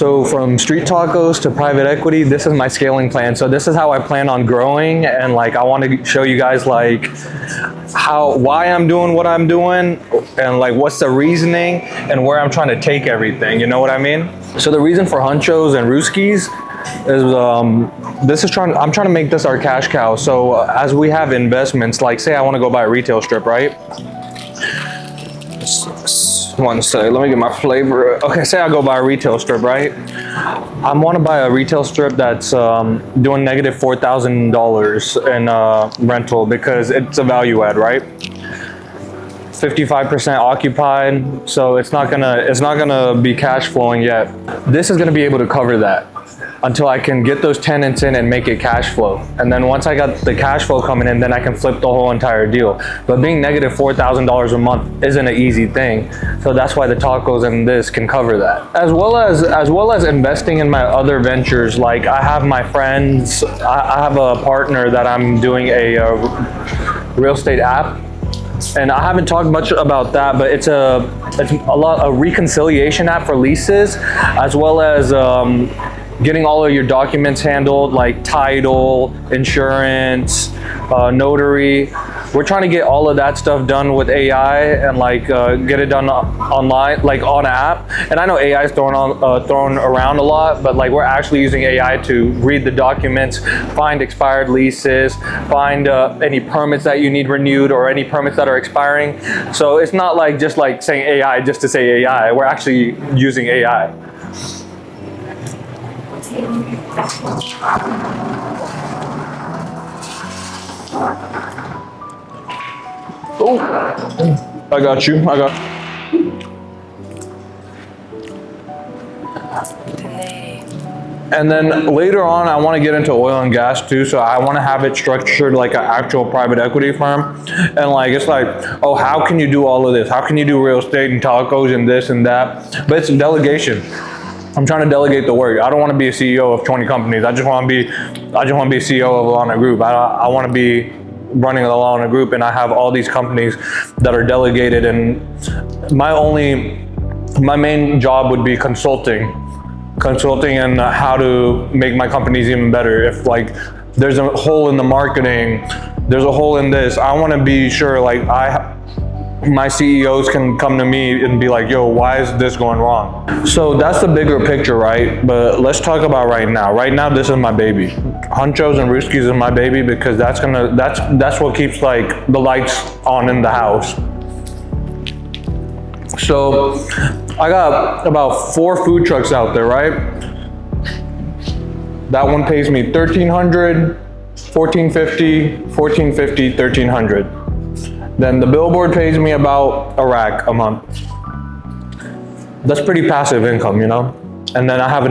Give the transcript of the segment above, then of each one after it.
So from street tacos to private equity, this is my scaling plan. So this is how I plan on growing, and like I want to show you guys like why I'm doing what I'm doing, and like what's the reasoning and where I'm trying to take everything, you know what I mean? So the reason for Hunchos and Rooskies is I'm trying to make this our cash cow. So as we have investments, like say I want to go buy a retail strip, right? One second, let me get my flavor. Okay, say I go buy a retail strip, right? I want to buy a retail strip that's doing negative $4,000 in rental, because it's a value add, right? 55% occupied, so it's not gonna be cash flowing yet. This is gonna be able to cover that until I can get those tenants in and make it cash flow. And then once I got the cash flow coming in, then I can flip the whole entire deal. But being negative $4,000 a month isn't an easy thing. So that's why the tacos and this can cover that. As well as investing in my other ventures. Like I have my friends, I have a partner that I'm doing a real estate app. And I haven't talked much about that, but it's a reconciliation app for leases, as well as getting all of your documents handled, like title, insurance, notary. We're trying to get all of that stuff done with AI and like get it done online, like on an app. And I know AI is thrown around a lot, but like we're actually using AI to read the documents, find expired leases, find any permits that you need renewed or any permits that are expiring. So it's not like just like saying AI just to say AI. We're actually using AI. Oh, I got you. And then later on, I want to get into oil and gas too. So I want to have it structured like an actual private equity firm. And like, it's like, oh, how can you do all of this? How can you do real estate and tacos and this and that? But it's delegation. I'm trying to delegate the work. I don't want to be a CEO of 20 companies. I just want to be a CEO of a Lana Group. I want to be running a Lana Group, and I have all these companies that are delegated, and my main job would be consulting and how to make my companies even better. If like there's a hole in the marketing, there's a hole in this, I want to be sure like my CEOs can come to me and be like, yo, why is this going wrong? So that's the bigger picture, right? But let's talk about right now. Right now, this is my baby. Hunchos and Rooskies is my baby, because that's what keeps like the lights on in the house. So I got about 4 food trucks out there, right? That one pays me $1,300, $1,450, $1,450, $1,300. Then the billboard pays me about a rack a month. That's pretty passive income, you know? And then I have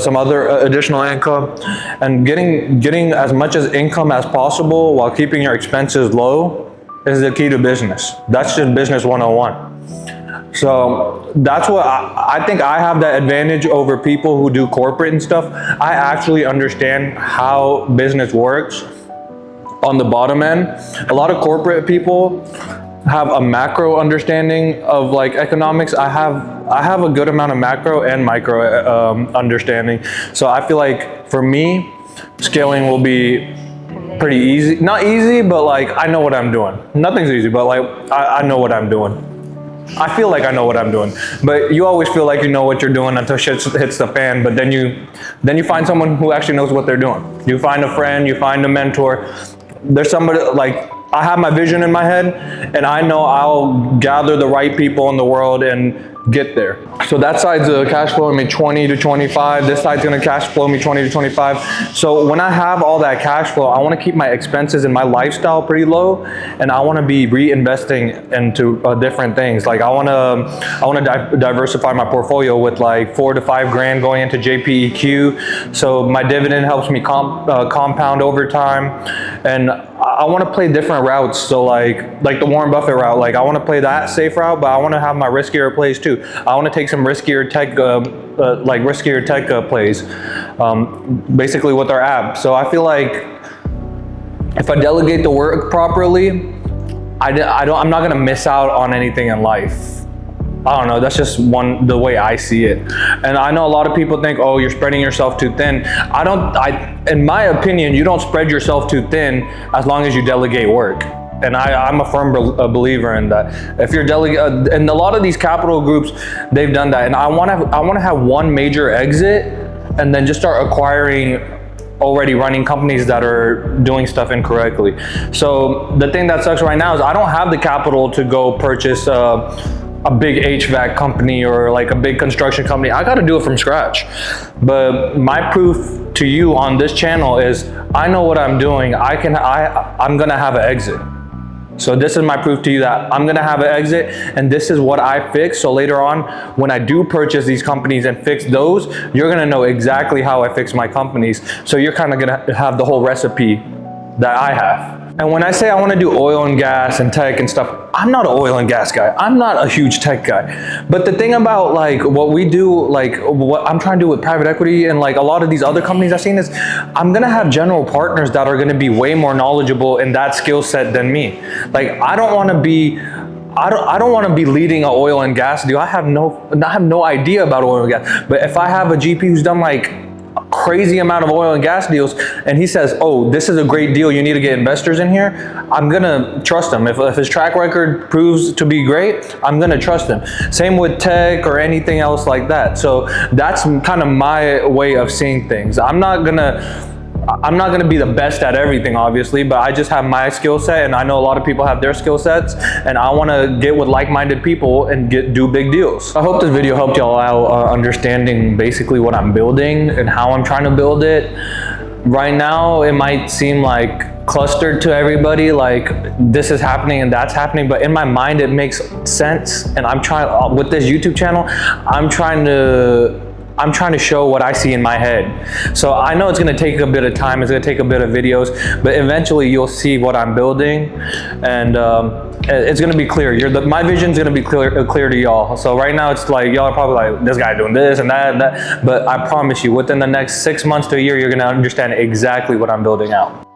some other additional income, and getting as much as income as possible while keeping your expenses low is the key to business. That's just business 101. So that's what I think I have that advantage over people who do corporate and stuff. I actually understand how business works on the bottom end. A lot of corporate people have a macro understanding of like economics. I have a good amount of macro and micro understanding. So I feel like for me, scaling will be pretty easy. Not easy, but like I know what I'm doing. Nothing's easy, but like I know what I'm doing. I feel like I know what I'm doing, but you always feel like you know what you're doing until shit hits the fan. But then you find someone who actually knows what they're doing. You find a friend, you find a mentor. There's somebody, like, I have my vision in my head, and I know I'll gather the right people in the world and get there. So that side's cash flowing me 20 to 25. This side's gonna cash flow me 20 to 25. So when I have all that cash flow, I wanna keep my expenses and my lifestyle pretty low, and I wanna be reinvesting into different things. Like I wanna diversify my portfolio with like 4 to 5 grand going into JPEQ. So my dividend helps me compound over time. And I want to play different routes. So like the Warren Buffett route, like I want to play that safe route, but I want to have my riskier plays too. I want to take some riskier tech plays, basically with our app. So I feel like if I delegate the work properly, I'm not going to miss out on anything in life. I don't know, that's just the way I see it. And I know a lot of people think, oh, you're spreading yourself too thin. In my opinion, you don't spread yourself too thin as long as you delegate work. And I'm a firm believer in that. If you're and a lot of these capital groups, they've done that. And I want to have one major exit and then just start acquiring already running companies that are doing stuff incorrectly. So the thing that sucks right now is I don't have the capital to go purchase a big HVAC company or like a big construction company. I got to do it from scratch. But my proof to you on this channel is I know what I'm doing. I'm gonna have an exit. So this is my proof to you that I'm gonna have an exit, and this is what I fix. So later on, when I do purchase these companies and fix those, you're gonna know exactly how I fix my companies. So you're kind of gonna have the whole recipe that I have. And when I say I want to do oil and gas and tech and stuff, I'm not an oil and gas guy. I'm not a huge tech guy. But the thing about like what we do, like what I'm trying to do with private equity and like a lot of these other companies I've seen is I'm going to have general partners that are going to be way more knowledgeable in that skill set than me. Like I don't want to be leading an oil and gas deal. I have no idea about oil and gas. But if I have a GP who's done like a crazy amount of oil and gas deals and he says, oh, this is a great deal, you need to get investors in here, I'm gonna trust him. If his track record proves to be great, I'm gonna trust him. Same with tech or anything else like that. So that's kind of my way of seeing things. I'm not gonna be the best at everything, obviously, but I just have my skill set, and I know a lot of people have their skill sets, and I want to get with like-minded people and do big deals. I hope this video helped y'all out understanding basically what I'm building and how I'm trying to build it. Right now, it might seem like clustered to everybody, like this is happening and that's happening, but in my mind, it makes sense. And I'm trying, with this YouTube channel, I'm trying to show what I see in my head. So I know it's gonna take a bit of time, it's gonna take a bit of videos, but eventually you'll see what I'm building, and it's gonna be clear. My vision's gonna be clear to y'all. So right now it's like, y'all are probably like, this guy doing this and that, but I promise you, within the next 6 months to a year, you're gonna understand exactly what I'm building out.